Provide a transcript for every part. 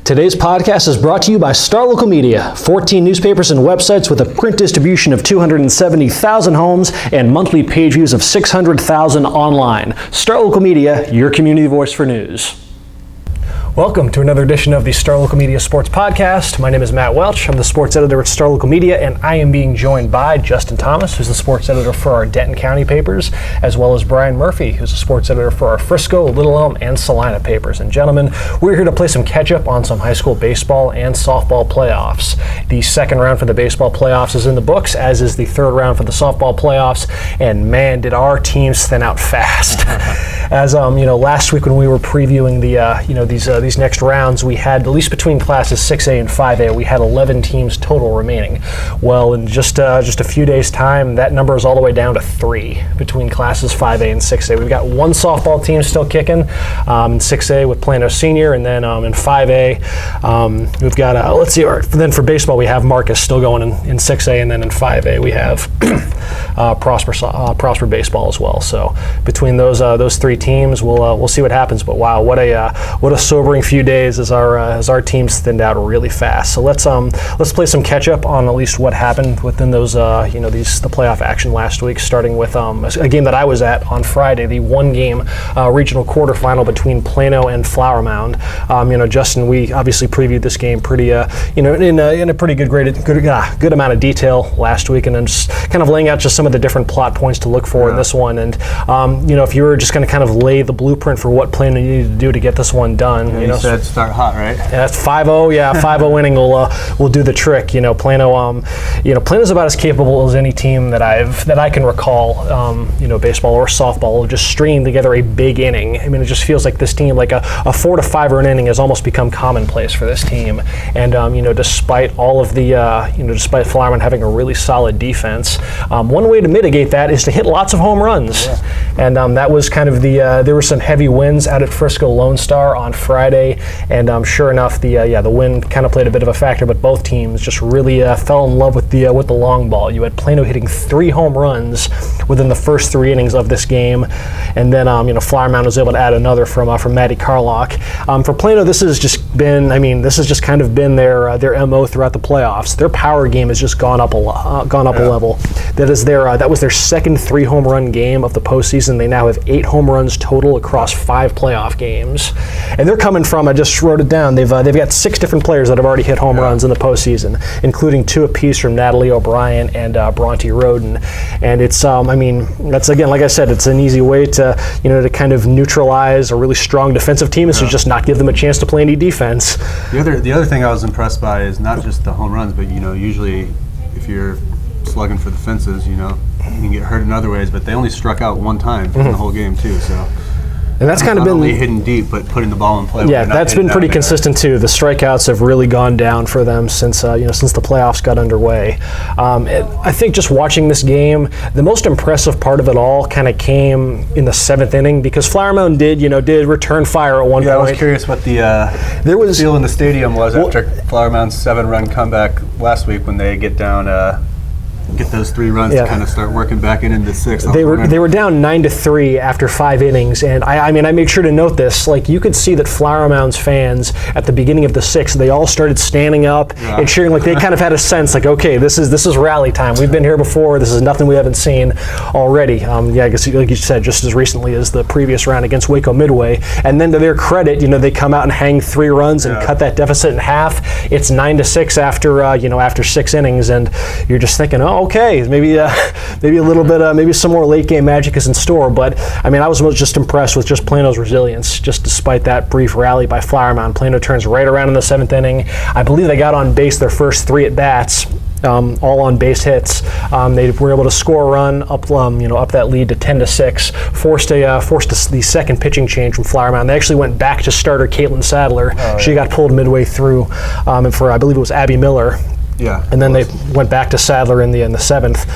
Today's podcast is brought to you by Star Local Media, 14 newspapers and websites with a print distribution of 270,000 homes and monthly page views of 600,000 online. Star Local Media, your community voice for news. Welcome to another edition of the Star Local Media Sports Podcast. My name is Matt Welch. I'm the sports editor at Star Local Media, and I am being joined by Justin Thomas, who's the sports editor for our Denton County papers, as well as Brian Murphy, who's the sports editor for our Frisco, Little Elm, and Celina papers. And gentlemen, we're here to play some catch-up on some high school baseball and softball playoffs. The second round for the baseball playoffs is in the books, as is the third round for the softball playoffs, and man, did our teams thin out fast. As last week when we were previewing the these next rounds, we had, at least between classes 6A and 5A, we had 11 teams total remaining. Well, in just a few days' time, that number is all the way down to 3 between classes 5A and 6A. We've got one softball team still kicking in 6A with Plano Senior, and then in 5A, we've got, let's see, then for baseball, we have Marcus still going in 6A, and then in 5A, we have Prosper Baseball as well. So between those three teams, we'll see what happens. But wow, what a sobering few days as our teams thinned out really fast. So let's play some catch up on at least what happened within those the playoff action last week. Starting with a game that I was at on Friday, the one-game regional quarterfinal between Plano and Flower Mound. Justin, we obviously previewed this game pretty in a pretty good amount of detail last week, and then just kind of laying out just some of the different plot points to look for in this one. And if you were just going to kind of lay the blueprint for what Plano needed to do to get this one done. You said start hot, right? Yeah, that's 5-0. Yeah, 5-0 inning will do the trick. Plano's about as capable as any team that I can recall. Baseball or softball, of just stringing together a big inning. I mean, it just feels like this team, like a 4 to 5 run inning, has almost become commonplace for this team. And despite all of despite Flower Mound having a really solid defense, one way to mitigate that is to hit lots of home runs. Yeah. And that was kind of there were some heavy winds out at Frisco Lone Star on Friday, and sure enough, the wind kind of played a bit of a factor. But both teams just really fell in love with the long ball. You had Plano hitting 3 home runs within the first 3 innings of this game, and then Flower Mound was able to add another from Matty Carlock. For Plano, this has just kind of been their MO throughout the playoffs. Their power game has just gone up a level. That was their second 3 home run game of the postseason. They now have 8 home runs total across 5 playoff games, and they're coming from, I just wrote it down, they've got 6 different players that have already hit home runs in the postseason, including 2 apiece from Natalie O'Brien and Bronte Roden. And it's that's, again, like I said, it's an easy way to kind of neutralize a really strong defensive team, is to just not give them a chance to play any defense. The other thing I was impressed by is not just the home runs, but usually if you're slugging for the fences, you can get hurt in other ways, but they only struck out 1 time in the whole game too. So. And that's kind of been not only hidden deep, but putting the ball in play. Yeah, that's been pretty consistent too. The strikeouts have really gone down for them since the playoffs got underway. I think just watching this game, the most impressive part of it all kind of came in the 7th inning, because Flower Mound did return fire at one point. I was curious what the feel in the stadium was after Flower Mound's 7-run comeback last week when they get down. Get those 3 runs to kind of start working back into 6. They were down 9-3 after 5 innings, and I made sure to note this. Like, you could see that Flower Mound's fans at the beginning of the 6th, they all started standing up and cheering. Like, they kind of had a sense like, okay, this is rally time. We've been here before. This is nothing we haven't seen already. I guess, like you said, just as recently as the previous round against Waco Midway. And then to their credit, they come out and hang 3 runs and cut that deficit in half. It's 9-6 after 6 innings, and you're just thinking, okay, maybe a little bit, maybe some more late game magic is in store. But I was just impressed with just Plano's resilience. Just despite that brief rally by Flower Mound, Plano turns right around in the 7th inning. I believe they got on base their first 3 at bats. All on base hits. They were able to score a run up that lead to 10-6. Forced the second pitching change from Flower Mound. They actually went back to starter Caitlin Sadler. She got pulled midway through, and for, I believe it was Abby Miller. Yeah. And then they went back to Sadler in the 7th.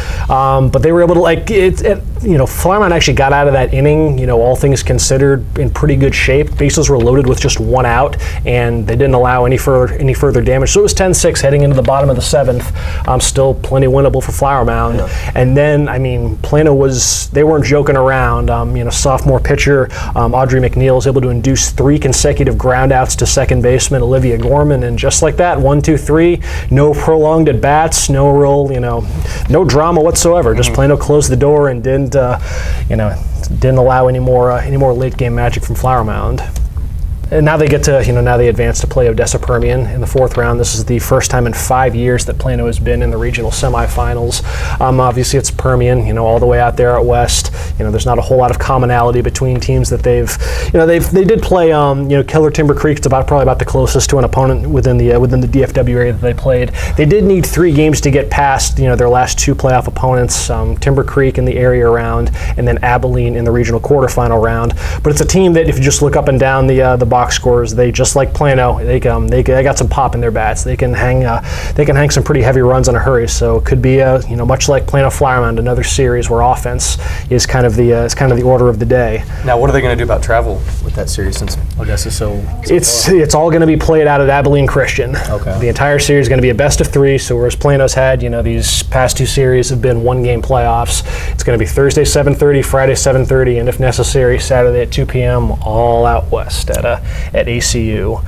But they were able to, Flower Mound actually got out of that inning, all things considered, in pretty good shape. Bases were loaded with just 1 out, and they didn't allow any further damage. So it was 10-6 heading into the bottom of the 7th. Still plenty winnable for Flower Mound. Yeah. And then, Plano they weren't joking around. Sophomore pitcher Audrey McNeil was able to induce 3 consecutive groundouts to second baseman Olivia Gorman, and just like that, 1, 2, 3, no prolonged at bats, no real, no drama whatsoever. Just Plano closed the door and didn't allow any more late game magic from Flower Mound. And now they get to, now they advance to play Odessa Permian in the 4th round. This is the first time in 5 years that Plano has been in the regional semifinals. Obviously, it's Permian, all the way out there out west. There's not a whole lot of commonality between teams that they did play. Keller Timber Creek. It's probably about the closest to an opponent within the DFW area that they played. They did need 3 games to get past, their last 2 playoff opponents, Timber Creek in the area round, and then Abilene in the regional quarterfinal round. But it's a team that, if you just look up and down the box scores, they just like Plano. They got some pop in their bats. They can hang some pretty heavy runs in a hurry. So it could be much like Plano Flower Mound, another series where offense is kind of the order of the day. Now, what are they going to do about travel with that series since Odessa's so it's all going to be played out at Abilene Christian. Okay. The entire series is going to be a best of 3. So whereas Plano's had these past 2 series have been 1-game playoffs, it's going to be Thursday 7:30, Friday 7:30, and if necessary Saturday at 2 p.m. all out west at ACU.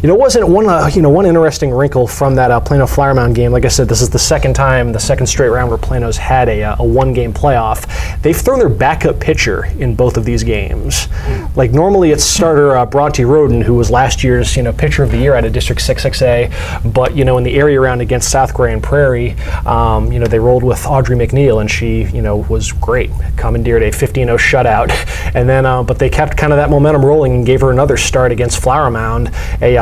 It wasn't one interesting wrinkle from that Plano Flower Mound game. Like I said, this is the second straight round where Plano's had a 1-game playoff. They've thrown their backup pitcher in both of these games. Like normally it's starter Bronte Roden, who was last year's pitcher of the year out of District 6-6A, but in the area round against South Grand Prairie, they rolled with Audrey McNeil, and she was great, commandeered a 15-0 shutout, and then but they kept kind of that momentum rolling and gave her another start against Flower Mound, a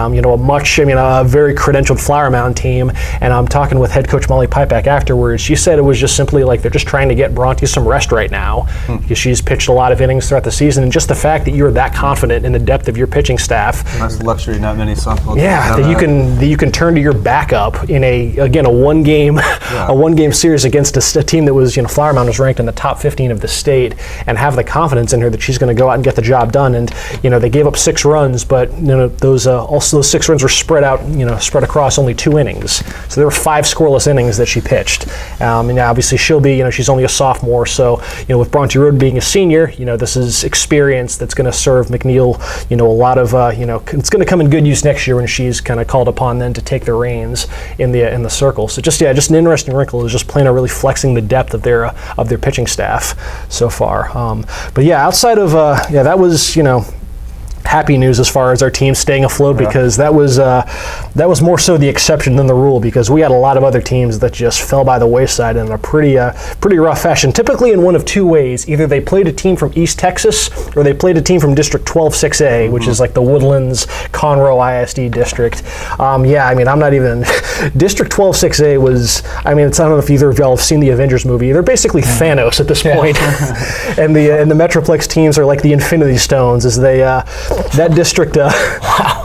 very credentialed Flower Mound team. And I'm talking with head coach Molly Pipeback afterwards. She said it was just simply like they're just trying to get Bronte some rest right now because she's pitched a lot of innings throughout the season, and just the fact that you're that confident in the depth of your pitching staff. That's the luxury not many softball teams have. That you can turn to your backup in a 1-game series against a team that was Flower Mound was ranked in the top 15 of the state, and have the confidence in her that she's going to go out and get the job done. And they gave up 6 runs, but those 6 runs were spread across only 2 innings. So there were 5 scoreless innings that she pitched. And obviously she'll be, she's only a sophomore, so with Bronte Roden being a senior, this is experience that's going to serve McNeil, a lot of, it's going to come in good use next year when she's kind of called upon then to take the reins in the circle. So just an interesting wrinkle is just Plano really flexing the depth of their pitching staff so far. But yeah, outside of that was happy news as far as our team staying afloat, because that was more so the exception than the rule, because we had a lot of other teams that just fell by the wayside in a pretty rough fashion, typically in one of 2 ways. Either they played a team from East Texas, or they played a team from District 12-6A, which is like the Woodlands, Conroe ISD district. I'm not even District 12-6A was, I don't know if either of y'all have seen the Avengers movie. They're basically Thanos at this point. and the Metroplex teams are like the Infinity Stones, as they that district, wow.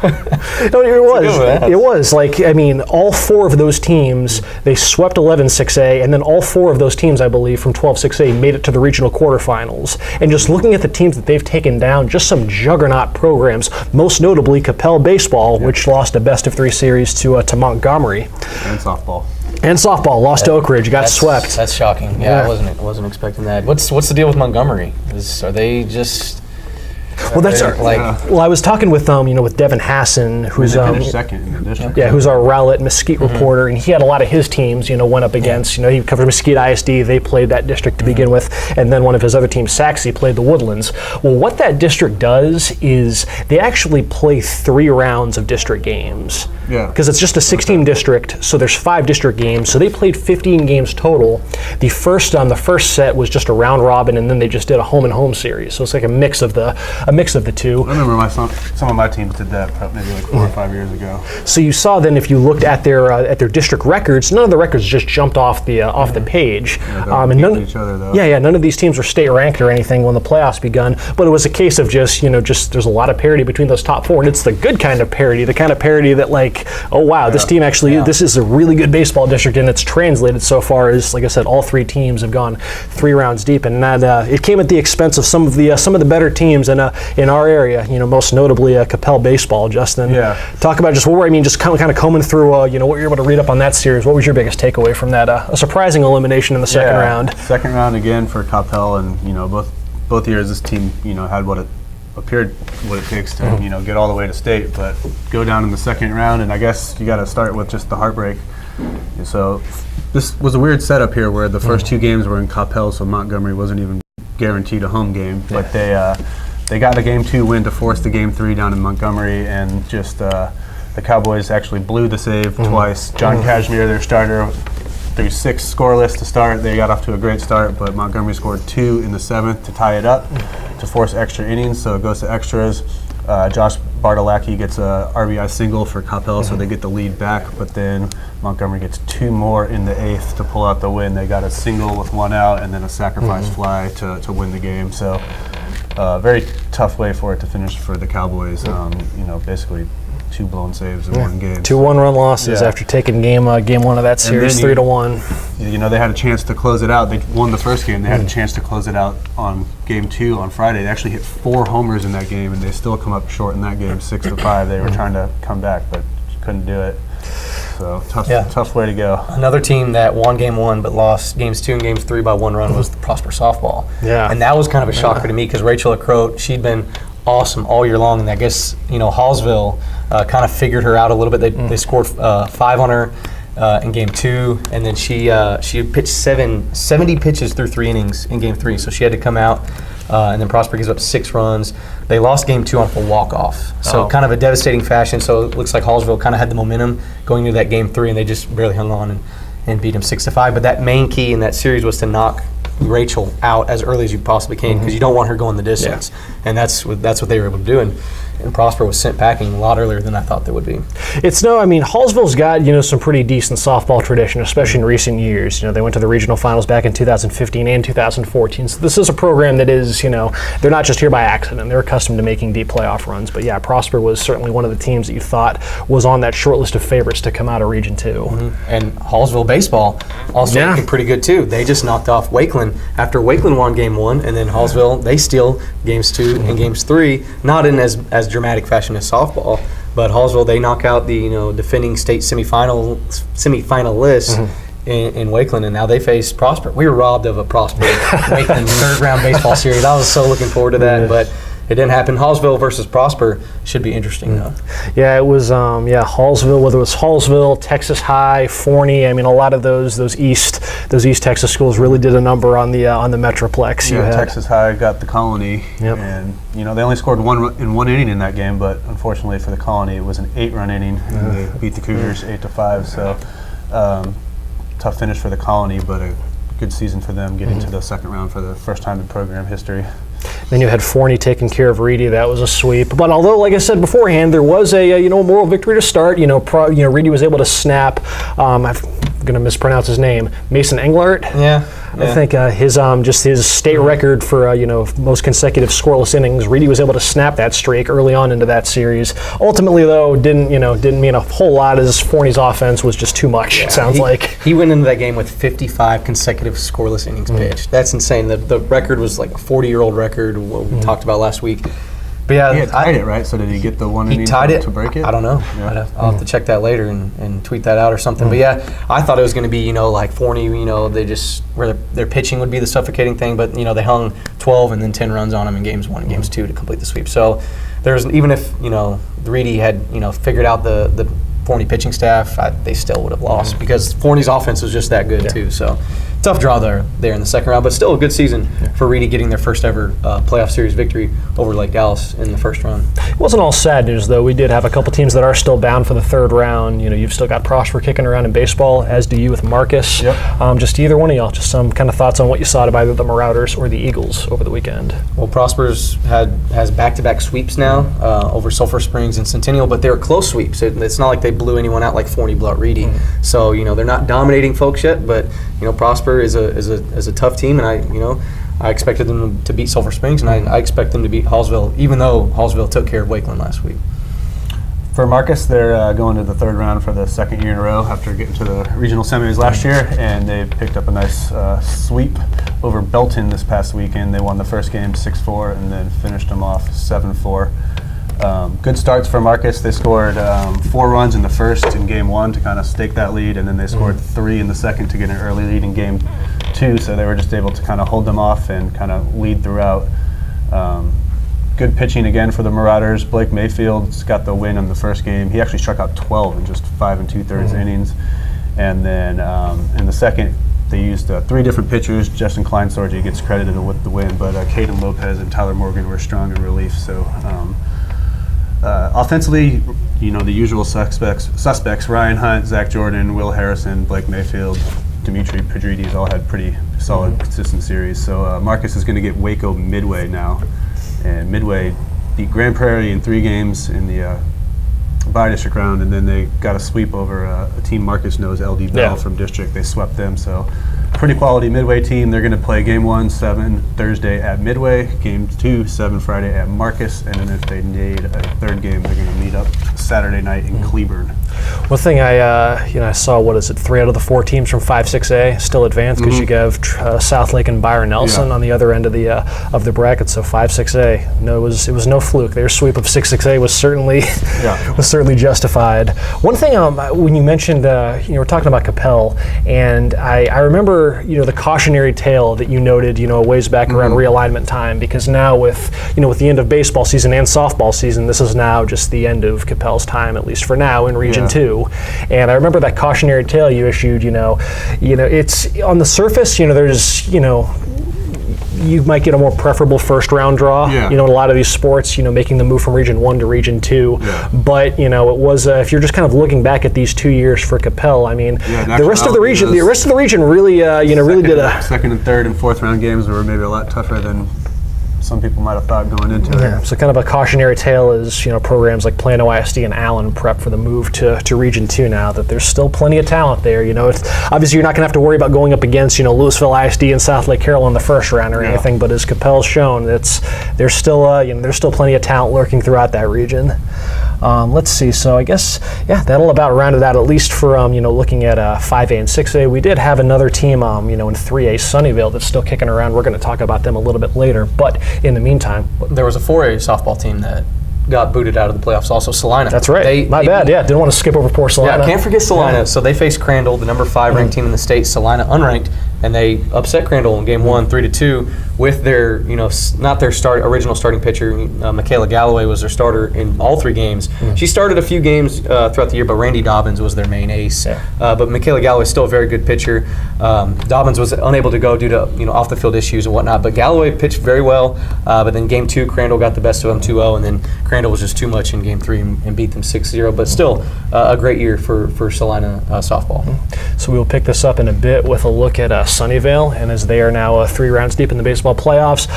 No, it was like, all 4 of those teams, they swept 11-6A, and then all 4 of those teams, I believe, from 12-6A made it to the regional quarterfinals. And just looking at the teams that they've taken down, just some juggernaut programs, most notably Coppell baseball, which lost a best of 3 series to Montgomery. And softball. And softball lost to Oak Ridge, got swept. That's shocking. Yeah, I wasn't expecting that. What's the deal with Montgomery? Are they just... Well, I was talking with with Devin Hassan, who's second in the district. Yeah, who's our Rowlett Mesquite reporter, and he had a lot of his teams, went up against, he covered Mesquite ISD. They played that district to begin with, and then one of his other teams, Saxe, played the Woodlands. Well, what that district does is they actually play 3 rounds of district games. Yeah. Because it's just a 16 district, so there's 5 district games. So they played 15 games total. The first set was just a round robin, and then they just did a home and home series. So it's like a mix of the a mix of the two. I remember some of my teams did that maybe like 4 or 5 years ago. So you saw then, if you looked at their district records, none of the records just jumped off the page. Yeah, And none each other though. Yeah, none of these teams were state ranked or anything when the playoffs begun. But it was a case of just there's a lot of parity between those top four, and it's the good kind of parity, the kind of parity that like, oh wow, this team actually, this is a really good baseball district, and it's translated so far as, like I said, all three teams have gone 3 rounds deep, and that it came at the expense of some of the better teams in our area. Most notably Coppell baseball. Justin, talk about just just kind of combing through what you're able to read up on that series. What was your biggest takeaway from that? A surprising elimination in the second round. Second round again for Coppell, and both years this team had what it appeared what it takes to get all the way to state, but go down in the second round, and I guess you got to start with just the heartbreak. And so this was a weird setup here where the first 2 games were in Coppell, so Montgomery wasn't even guaranteed a home game, but they got the game 2 win to force the game 3 down in Montgomery, and just the Cowboys actually blew the save twice. John Cashmere, their starter, threw 6 scoreless to start. They got off to a great start, but Montgomery scored 2 in the 7th to tie it up to force extra innings, so it goes to extras. Josh Bartolacki gets a RBI single for Coppell, so they get the lead back, but then Montgomery gets 2 more in the 8th to pull out the win. They got a single with 1 out and then a sacrifice fly to win the game. So very tough way for it to finish for the Cowboys. Basically 2 blown saves in 1 game. 2 one-run losses after taking game 1 of that series 3-1. They had a chance to close it out. They won the first game. They had a chance to close it out on game 2 on Friday. They actually hit 4 homers in that game, and they still come up short in that game, 6-5. They were trying to come back, but couldn't do it. So tough way to go. Another team that won game 1 but lost games 2 and games 3 by 1 run was the Prosper softball. Yeah, and that was kind of a shocker to me because Rachel LaCroix, she'd been awesome all year long, and I guess Hallsville kind of figured her out a little bit. They scored 5 on her in game 2, and then she pitched 70 pitches through 3 innings in game 3, so she had to come out, and then Prosper gives up 6 runs. They lost game 2 off a walk-off, so kind of a devastating fashion. So it looks like Hallsville kind of had the momentum going into that game 3, and they just barely hung on and beat them 6-5. But that main key in that series was to knock Rachel out as early as you possibly can, because you don't want her going the distance, and that's what they were able to do. And Prosper was sent packing a lot earlier than I thought they would be. Hallsville's got some pretty decent softball tradition, especially in recent years. They went to the regional finals back in 2015 and 2014. So this is a program that is, they're not just here by accident. They're accustomed to making deep playoff runs. But yeah, Prosper was certainly one of the teams that you thought was on that short list of favorites to come out of Region 2. And Hallsville baseball also looking pretty good too. They just knocked off Wakeland after Wakeland won game 1, and then Hallsville, they steal games 2 and games 3, not in as dramatic fashion as softball, but Hallsville, they knock out the defending state semifinalist in Wakeland, and now they face Prosper. We were robbed of a Prosper Wakeland 3rd round baseball series. I was so looking forward to that, but it didn't happen. Hallsville versus Prosper should be interesting though. Yeah, it was Hallsville, whether it was Hallsville, Texas High, Forney. A lot of those East Texas schools really did a number on the Metroplex. Yeah, Texas High got the Colony, and they only scored 1 in 1 inning in that game, but unfortunately for the Colony, it was an 8-run inning, and they beat the Cougars 8-5. So tough finish for the Colony, but a good season for them, getting to the second round for the first time in program history. Then you had Forney taking care of Reedy. That was a sweep. But although, like I said beforehand, there was a moral victory to start. Reedy was able to snap. I'm going to mispronounce his name. Mason Englert. Yeah. I think his state record for most consecutive scoreless innings. Reedy was able to snap that streak early on into that series. Ultimately, though, didn't mean a whole lot, as Forney's offense was just too much. It sounds like he went into that game with 55 consecutive scoreless innings pitched. That's insane. The record was like a 40-year-old record. What we talked about last week. But yeah, he had tied it, right? So did he get the 1 inning to break it? I don't know. Yeah. I'll have to check that later and tweet that out or something. But yeah, I thought it was going to be like Forney. They just where their pitching would be the suffocating thing. But they hung 12 and then 10 runs on them in games 1 and games 2 to complete the sweep. So there's even if Reedy had figured out the Forney pitching staff, they still would have lost because Forney's offense was just that good too. So tough draw there in the second round, but still a good season for Reedy getting their first ever playoff series victory over Lake Dallas in the first round. It wasn't all sad news, though. We did have a couple teams that are still bound for the third round. You know, you've still got Prosper kicking around in baseball, as do you with Marcus. Yep. Just either one of y'all, just some kind of thoughts on what you saw of either the Marauders or the Eagles over the weekend. Well, Prosper's has back-to-back sweeps now over Sulphur Springs and Centennial, but they're close sweeps. It's not like they blew anyone out like Forney blew out Reedy. So, you know, they're not dominating folks yet, but, you know, Prosper is a tough team, and I expected them to beat Sulphur Springs, and I expect them to beat Hallsville, even though Hallsville took care of Wakeland last week. For Marcus, they're going to the third round for the second year in a row after getting to the regional semis last year, and they picked up a nice sweep over Belton this past weekend. They won the first game 6-4 and then finished them off 7-4. Good starts for Marcus. They scored 4 runs in the first in game 1 to kind of stake that lead, and then they scored 3 in the second to get an early lead in game 2, so they were just able to kind of hold them off and kind of lead throughout. Good pitching again for the Marauders. Blake Mayfield's got the win in the first game. He actually struck out 12 in just 5 2/3 innings. And then in the second, they used 3 different pitchers. Justin Kleinsorge gets credited with the win, but Caden Lopez and Tyler Morgan were strong in relief. So offensively, you know, the usual suspects, Ryan Hunt, Zach Jordan, Will Harrison, Blake Mayfield, Dimitri Pedrides all had pretty solid, consistent series. So Marcus is going to get Waco Midway now. And Midway beat Grand Prairie in 3 games in the bi-district round, and then they got a sweep over a team Marcus knows, LD Bell from district. They swept them, so pretty quality Midway team. They're going to play game 1, 7 Thursday at Midway, game 2, 7 Friday at Marcus, and then if they need a third game, they're going to meet up Saturday night in Cleburne. One thing I saw, 3 out of the 4 teams from 5-6A still advanced, because you have Southlake and Byron Nelson on the other end of the bracket. So 5-6A, no, it was no fluke. Their sweep of 6-6A was certainly justified. One thing when you mentioned we're talking about Coppell, and I remember the cautionary tale that you noted a ways back around realignment time, because now with the end of baseball season and softball season, this is now just the end of Coppell's time, at least for now, in Region 2. And I remember that cautionary tale you issued. It's on the surface. There's you might get a more preferable first round draw. In a lot of these sports, making the move from Region 1 to Region 2. But it was if you're just kind of looking back at these 2 years for Coppell, I mean, the rest of the region really really did a second and third and fourth round games were maybe a lot tougher than some people might have thought going into it. So kind of a cautionary tale is, programs like Plano ISD and Allen prep for the move to Region 2 now, that there's still plenty of talent there. It's, obviously you're not going to have to worry about going up against, Louisville ISD and South Lake Carroll in the first round or anything, but as Coppell's shown, there's still plenty of talent lurking throughout that region. Let's see, so I guess, that'll about round it out, at least for, looking at 5A and 6A. We did have another team, in 3A, Sunnyvale, that's still kicking around. We're going to talk about them a little bit later, but in the meantime, there was a 4A softball team that got booted out of the playoffs, also Celina. That's right. My bad. Didn't want to skip over poor Celina. Yeah, can't forget Celina. So they faced Crandall, the number 5 ranked team in the state, Celina unranked, and they upset Crandall in game 1, 3-2, with their, not their original starting pitcher. Michaela Galloway was their starter in all 3 games. She started a few games throughout the year, but Randy Dobbins was their main ace. But Michaela Galloway is still a very good pitcher. Dobbins was unable to go due to off the field issues and whatnot, but Galloway pitched very well. But then game 2, Crandall got the best of them 2-0, and then Crandall was just too much in game 3 and beat them 6-0. But still a great year for Celina softball. So we will pick this up in a bit with a look at Sunnyvale, and as they are now 3 rounds deep in the baseball playoffs.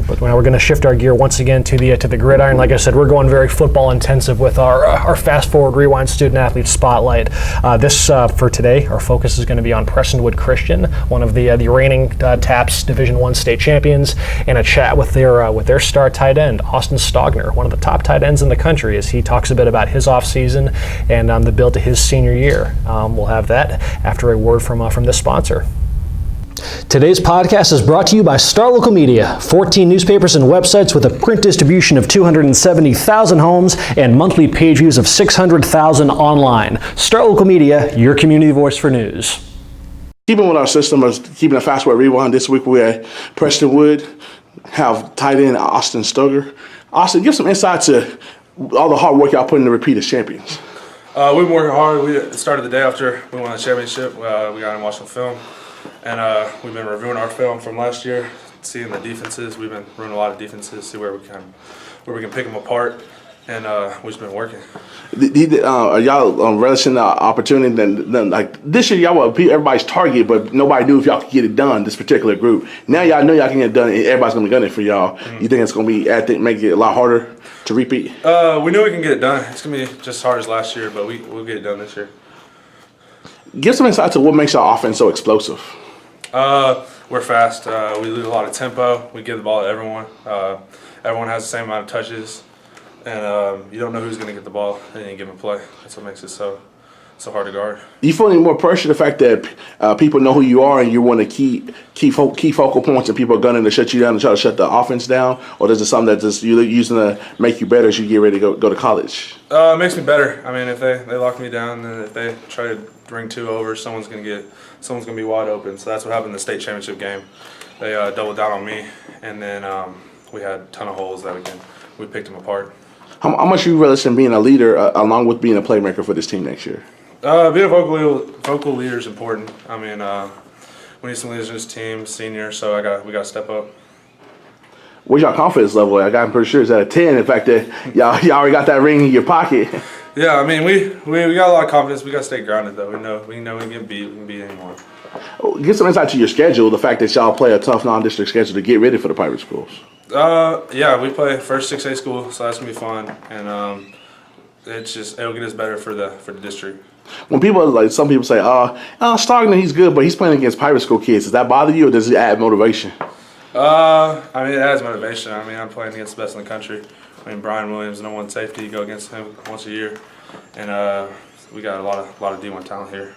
But now we're going to shift our gear once again to the gridiron. Like I said, we're going very football intensive with our fast forward rewind student athlete spotlight. For today, our focus is going to be on Prestonwood Christian, one of the reigning TAPS Division I state champions, and a chat with their star tight end, Austin Stogner, one of the top tight ends in the country, as he talks a bit about his off season and the build to his senior year. We'll have that after a word from this sponsor. Today's podcast is brought to you by Star Local Media, 14 newspapers and websites with a print distribution of 270,000 homes and monthly page views of 600,000 online. Star Local Media, your community voice for news. Keeping with our system of keeping a fast word rewind, this week we're at Prestonwood, have tight end Austin Stogner. Austin, give some insight to all the hard work y'all put in to repeat as champions. We've been working hard. We started the day after we won the championship. We got and watched some film. And we've been reviewing our film from last year, seeing the defenses. We've been running a lot of defenses, see where we can pick them apart, and we've just been working. Are y'all relishing the opportunity? Then like this year, y'all were everybody's target, but nobody knew if y'all could get it done. This particular group. Now y'all know y'all can get it done, and everybody's gonna be gunning for y'all. You think it's gonna be? I think make it a lot harder to repeat. We know we can get it done. It's gonna be just as hard as last year, but we'll get it done this year. Give some insight to what makes your offense so explosive. We're fast. We lose a lot of tempo. We give the ball to everyone. Everyone has the same amount of touches, and you don't know who's going to get the ball in any given play. That's what makes it so hard to guard. Do you feel any more pressure the fact that people know who you are and you want to key focal points and people are gunning to shut you down and try to shut the offense down, or is it something that just you're using to make you better as you get ready to go to college? It makes me better. I mean, if they lock me down, and if they try to bring 2 over, someone's gonna be wide open. So that's what happened in the state championship game. They doubled down on me, and then we had a ton of holes that weekend. We picked them apart. How much you relish in being a leader along with being a playmaker for this team next year? Being a vocal leader is important. I mean, we need some leaders in this team, senior. So we got to step up. What's your confidence level? I'm pretty sure it's at a 10. In fact, that y'all already got that ring in your pocket. Yeah, I mean, we got a lot of confidence. We got to stay grounded, though. We know we can beat anyone. Get some insight to your schedule. The fact that y'all play a tough non-district schedule to get ready for the private schools. Yeah, we play first 6A school, so that's gonna be fun, and it'll get us better for the district. When some people say, Stogner, he's good, but he's playing against private school kids. Does that bother you, or does it add motivation? I mean, it adds motivation. I mean, I'm playing against the best in the country. I mean, Brian Williams, no one safety, you go against him once a year, and we got a lot of D1 talent here.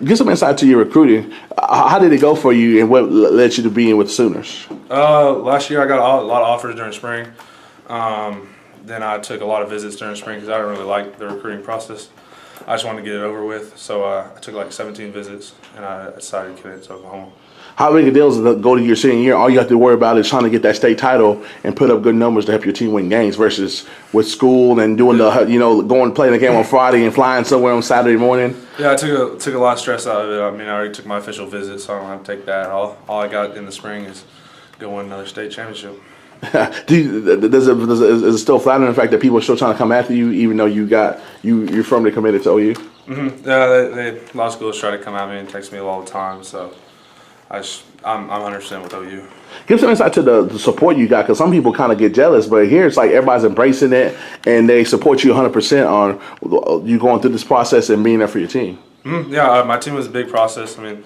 Get some insight to your recruiting. How did it go for you, and what led you to being with the Sooners? Last year I got a lot of offers during spring. Then I took a lot of visits during spring because I didn't really like the recruiting process. I just wanted to get it over with, so I took like 17 visits, and I decided to commit to Oklahoma. How big a deal is it to go to your senior year? All you have to worry about is trying to get that state title and put up good numbers to help your team win games versus with school and doing going playing the game on Friday and flying somewhere on Saturday morning. Yeah, I took a lot of stress out of it. I mean, I already took my official visit, so I don't have to take that. All I got in the spring is go win another state championship. Is it still flattering the fact that people are still trying to come after you, even though you're firmly committed to OU? Mm-hmm. Yeah, a lot of schools try to come at me and text me all the time, so I'm 100% with OU. Give some insight to the support you got, because some people kind of get jealous, but here it's like everybody's embracing it and they support you 100% on you going through this process and being there for your team. Mm-hmm. Yeah, my team was a big process. I mean,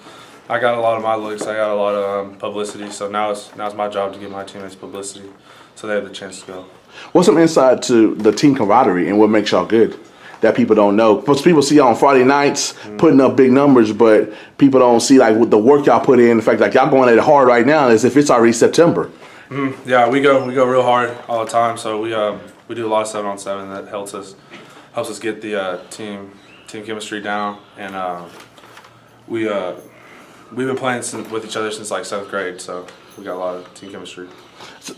I got a lot of my looks. I got a lot of publicity. So now it's my job to give my teammates publicity, so they have the chance to go. What's some insight to the team camaraderie and what makes y'all good that people don't know? Because people see y'all on Friday nights putting up big numbers, but people don't see like with the work y'all put in. In fact, like y'all going at it hard right now as if it's already September. Mm-hmm. Yeah, we go real hard all the time. So we do a lot of 7-on-7 that helps us get the team chemistry down, and we've been playing with each other since like 7th grade, so we got a lot of team chemistry.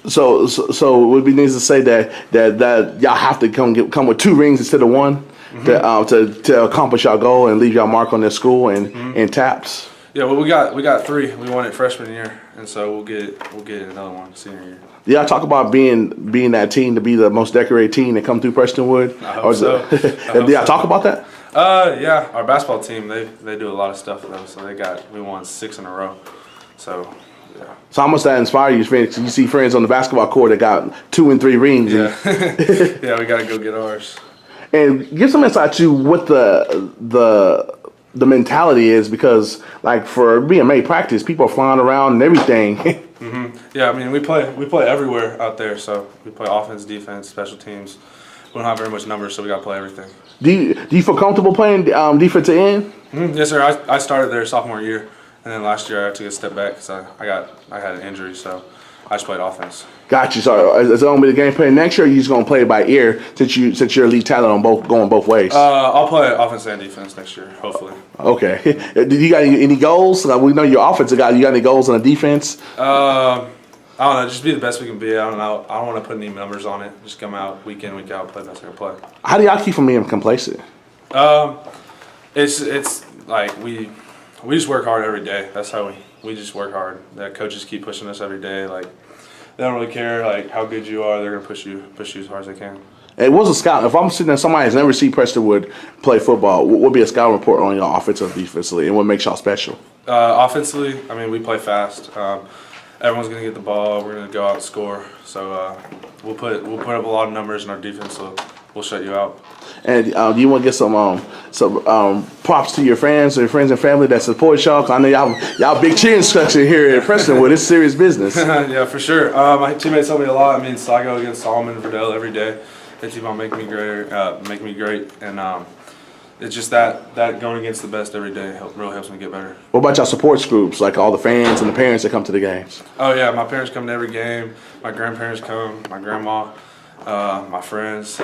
So it would be nice to say that y'all have to come with 2 rings instead of 1 to accomplish y'all goal and leave y'all mark on this school and taps. Yeah, well, we got 3. We won it freshman year, and so we'll get another one senior year. Yeah, talk about being that team to be the most decorated team that come through Prestonwood. I hope so. Talk about that. Yeah, our basketball team they do a lot of stuff though. So we won 6 in a row. So yeah. So how much that inspire you? You see friends on the basketball court that got 2 and 3 rings. Yeah, yeah, we got to go get ours. And give some insight to what the mentality is, because like for BMA practice, people are flying around and everything. Mm-hmm. Yeah, I mean we play everywhere out there. So we play offense, defense, special teams. We don't have very much numbers, so we got to play everything. Do you feel comfortable playing defensive end? Mm-hmm. Yes, sir. I started there sophomore year, and then last year I took a step back because I had an injury, so I just played offense. Got you. So is it going to be the game plan next year, or are you just going to play it by ear since you're elite talent on going both ways? I'll play offense and defense next year, hopefully. Okay. Do you got any goals? We know you're offensive guy. You got any goals on the defense? I don't know, just be the best we can be. I don't know. I don't want to put any numbers on it. Just come out week in, week out, play the best I can play. How do y'all keep from being complacent? It's like we we just work hard every day. That's how we just work hard. The coaches keep pushing us every day. Like, they don't really care like how good you are. They're gonna push you as hard as they can. It was a scout. If I'm sitting there, somebody has never seen Prestonwood play football, what would be a scouting report on your offensive, defensively, and what makes y'all special? Offensively, I mean, we play fast. Everyone's gonna get the ball. We're gonna go out and score. So we'll put up a lot of numbers in our defense. So we'll shut you out. And do you want to get some props to your friends and family that support y'all? 'Cause I know y'all big cheering section here at Prestonwood. It's serious business. Yeah, for sure. My teammates help me a lot. I mean, so I go against Solomon and Verdell every day. They keep on making me great, and it's just that going against the best every day really helps me get better. What about y'all support groups, like all the fans and the parents that come to the games? Oh yeah, my parents come to every game. My grandparents come. My grandma, my friends.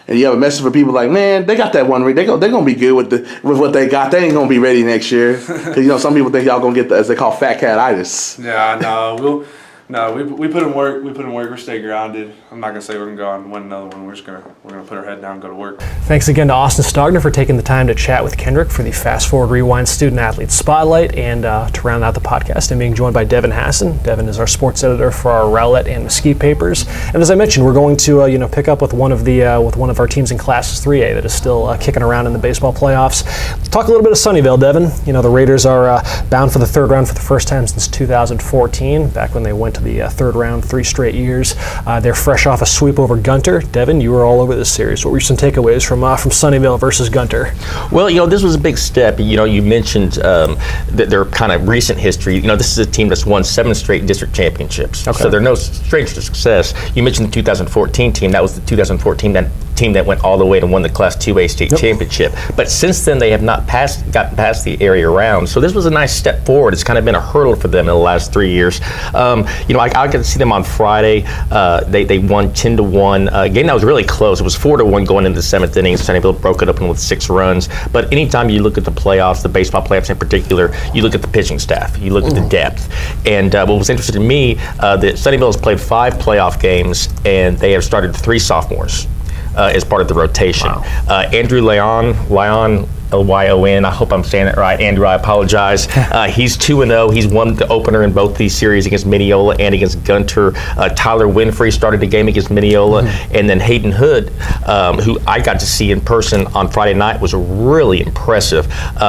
And you have a message for people like, man, they got that one ring. They're gonna be good with what they got. They ain't gonna be ready next year. 'Cause some people think y'all gonna get as they call fat cat-itis. Yeah, no, we put in work. We put in work. We stay grounded. I'm not gonna say we're gonna go out and win another one. We're gonna put our head down and go to work. Thanks again to Austin Stogner for taking the time to chat with Kendrick for the Fast Forward Rewind Student Athlete Spotlight, and to round out the podcast, and being joined by Devin Hassan. Devin is our sports editor for our Rowlett and Mesquite papers, and as I mentioned, we're going to pick up with one of our teams in Classes 3A that is still kicking around in the baseball playoffs. Let's talk a little bit of Sunnyvale, Devin. The Raiders are bound for the third round for the first time since 2014, back when they went to the third round 3 straight years. They're fresh off a sweep over Gunter. Devin, you were all over this series. What were some takeaways from Sunnyvale versus Gunter? Well, this was a big step. You mentioned their kind of recent history. This is a team that's won 7 straight district championships. Okay. So they're no stranger to success. You mentioned the 2014 team. That was the 2014 team that went all the way to win the Class 2A state championship. But since then, they have not gotten past the area round. So this was a nice step forward. It's kind of been a hurdle for them in the last 3 years. I got to see them on Friday. They won 10-1. A game that was really close. It was 4-1 going into the 7th inning. Sunnyvale broke it up with 6 runs. But anytime you look at the playoffs, the baseball playoffs in particular, you look at the pitching staff. You look at the depth. And what was interesting to me, that Sunnyvale has played 5 playoff games, and they have started 3 sophomores as part of the rotation. Wow. Andrew Lyon, Lyon, I hope I'm saying that right. Andrew, I apologize. He's 2-0. He's won the opener in both these series against Mineola and against Gunter. Tyler Winfrey started the game against Mineola. And then Hayden Hood, who I got to see in person on Friday night, was really impressive.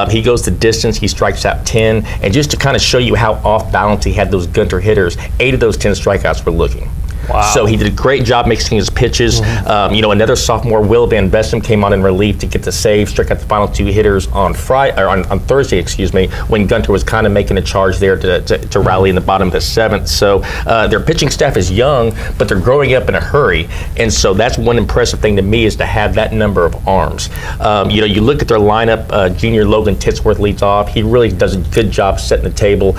He goes the distance. He strikes out 10. And just to kind of show you how off balance he had those Gunter hitters, 8 of those 10 strikeouts were looking. Wow. So he did a great job mixing his pitches. Another sophomore, Will Van Bestem, came on in relief to get the save, struck out the final 2 hitters on Thursday, when Gunter was kind of making a charge there to rally in the bottom of the 7th. So their pitching staff is young, but they're growing up in a hurry. And so that's one impressive thing to me, is to have that number of arms. You look at their lineup, junior Logan Titsworth leads off. He really does a good job setting the table.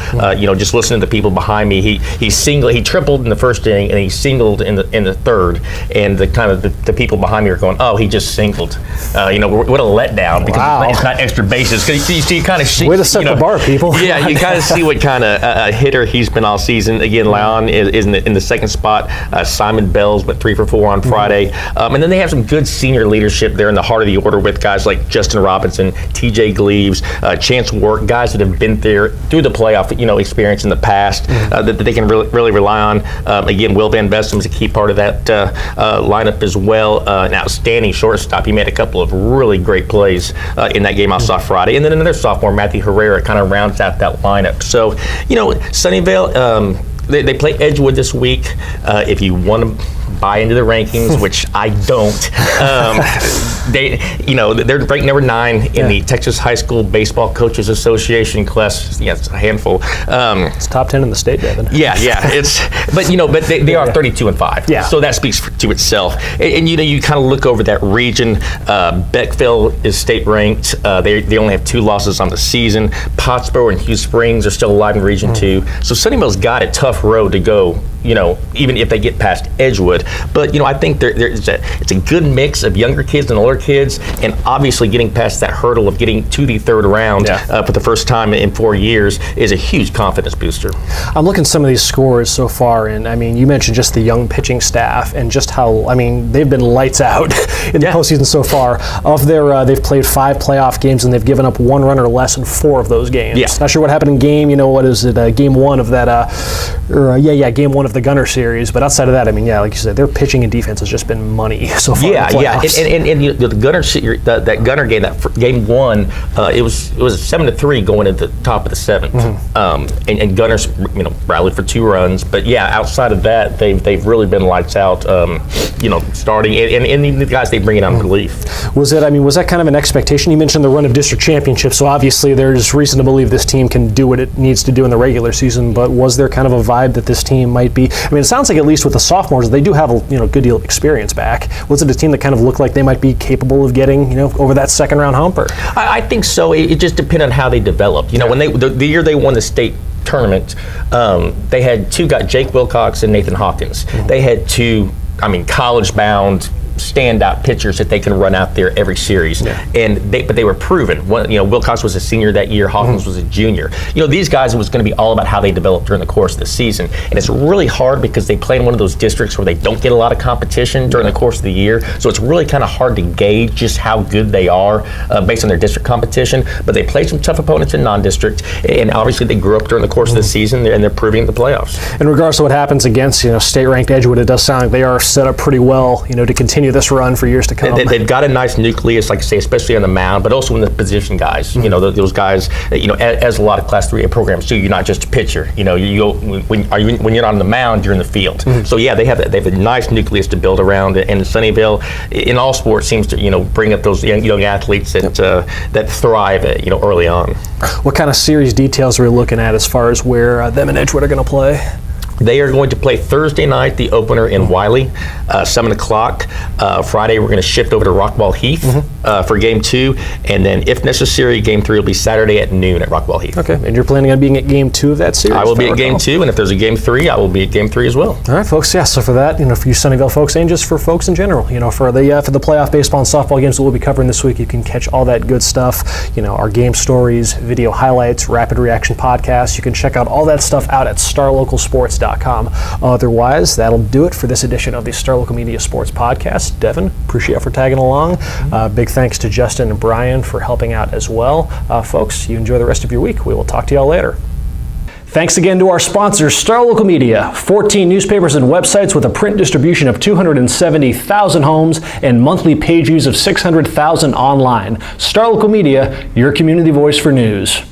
Just listening to the people behind me, he tripled in the first inning, and he singled in the third, and the people behind me are going, oh, he just singled. What a letdown, because it's not extra bases. Because you kind of see, way to set the bar, people. Yeah, you kind of see what kind of hitter he's been all season. Again, Lyon is in the second spot. Simon Bells went 3 for 4 on Friday, and then they have some good senior leadership there in the heart of the order with guys like Justin Robinson, T.J. Gleaves, Chance Work, guys that have been there through the playoff experience in the past that they can really rely on. Again, Will Van Bestem is a key part of that lineup as well. An outstanding shortstop. He made a couple of really great plays in that game I saw Friday. And then another sophomore, Matthew Herrera, kind of rounds out that lineup. So, Sunnyvale, they play Edgewood this week. If you want to buy into the rankings, which I don't, they're ranked number 9 in the Texas High School Baseball Coaches Association class. Yes, a handful. It's top 10 in the state, Devin. Yeah. But they are 32-5. Yeah. So that speaks to itself. And you kind of look over that region. Beckville is state ranked. They only have 2 losses on the season. Pottsboro and Hugh Springs are still alive in Region 2. So Sunnyvale's got a tough road to go, even if they get past Edgewood. But I think it's a good mix of younger kids and older kids, and obviously getting past that hurdle of getting to the third round for the first time in 4 years is a huge confidence booster. I'm looking at some of these scores so far, and I mean, you mentioned just the young pitching staff and just how, I mean, they've been lights out in the postseason so far. Of their, they've played 5 playoff games and they've given up 1 run or less in 4 of those games. Yeah. Not sure what happened in game, game 1 of that, game 1 of the Gunner series. But outside of that, I mean, like you said, their pitching and defense has just been money so far. And the Gunner, that Gunner game, game 1, it was 7-3 going into the top of the 7th, and Gunners rallied for 2 runs. But outside of that, they've really been lights out. Starting and the guys they bring in on relief. Was that kind of an expectation? You mentioned the run of district championships, so obviously there's reason to believe this team can do what it needs to do in the regular season. But was there kind of a vibe that this team might be? I mean, it sounds like at least with the sophomores, they do have a good deal of experience back. Was it a team that kind of looked like they might be capable of getting over that second round humper? I think so. It just depended on how they developed. When the year they won the state tournament, they had 2 guys, Jake Wilcox and Nathan Hawkins. They had 2, college-bound standout pitchers that they can run out there every series, but they were proven. Wilcox was a senior that year. Hawkins was a junior. These guys, it was going to be all about how they developed during the course of the season, and it's really hard because they play in one of those districts where they don't get a lot of competition during the course of the year. So it's really kind of hard to gauge just how good they are based on their district competition. But they played some tough opponents in non-district, and obviously they grew up during the course of the season, and they're proving in the playoffs. In regards to what happens against state-ranked Edgewood, it does sound like they are set up pretty well, to continue this run for years to come. They've got a nice nucleus, like I say, especially on the mound, but also in the position guys. Those guys, as a lot of Class 3A programs do, you're not just a pitcher. When you're not on the mound, you're in the field. So they have a nice nucleus to build around, and Sunnyvale, in all sports, seems to bring up those young athletes that thrive early on. What kind of series details are we looking at as far as where them and Edgewood are going to play? They are going to play Thursday night, the opener in Wiley, 7 o'clock. Friday, we're going to shift over to Rockwall Heath for Game 2. And then, if necessary, Game 3 will be Saturday at noon at Rockwall Heath. Okay, and you're planning on being at Game 2 of that series? I will be at Game 2, and if there's a Game 3, I will be at Game 3 as well. All right, folks, so for that, for you Sunnyvale folks, and just for folks in general, for the playoff baseball and softball games that we'll be covering this week, you can catch all that good stuff, our game stories, video highlights, rapid reaction podcasts. You can check out all that stuff out at starlocalsports.com. Otherwise, that'll do it for this edition of the Star Local Media Sports Podcast. Devin, appreciate you for tagging along. Big thanks to Justin and Brian for helping out as well. Folks, you enjoy the rest of your week. We will talk to y'all later. Thanks again to our sponsors, Star Local Media, 14 newspapers and websites with a print distribution of 270,000 homes and monthly page views of 600,000 online. Star Local Media, your community voice for news.